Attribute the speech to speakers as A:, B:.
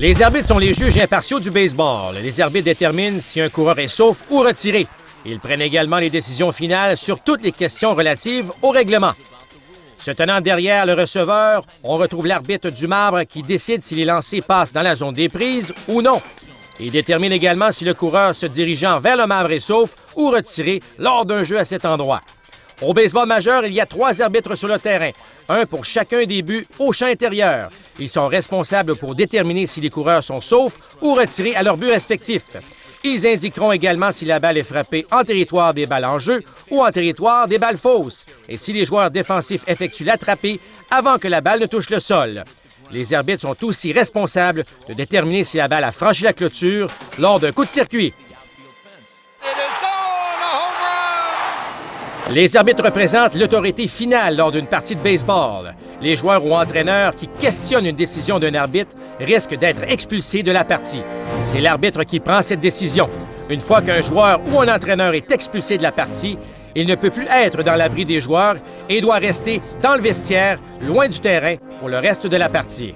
A: Les arbitres sont les juges impartiaux du baseball. Les arbitres déterminent si un coureur est sauf ou retiré. Ils prennent également les décisions finales sur toutes les questions relatives au règlement. Se tenant derrière le receveur, on retrouve l'arbitre du marbre qui décide si les lancers passent dans la zone des prises ou non. Il détermine également si le coureur se dirigeant vers le marbre est sauf ou retiré lors d'un jeu à cet endroit. Au baseball majeur, il y a 3 arbitres sur le terrain, un pour chacun des buts au champ intérieur. Ils sont responsables pour déterminer si les coureurs sont saufs ou retirés à leur but respectif. Ils indiqueront également si la balle est frappée en territoire des balles en jeu ou en territoire des balles fausses, et si les joueurs défensifs effectuent l'attrapé avant que la balle ne touche le sol. Les arbitres sont aussi responsables de déterminer si la balle a franchi la clôture lors d'un coup de circuit. Les arbitres représentent l'autorité finale lors d'une partie de baseball. Les joueurs ou entraîneurs qui questionnent une décision d'un arbitre risquent d'être expulsés de la partie. C'est l'arbitre qui prend cette décision. Une fois qu'un joueur ou un entraîneur est expulsé de la partie, il ne peut plus être dans l'abri des joueurs et doit rester dans le vestiaire, loin du terrain, pour le reste de la partie.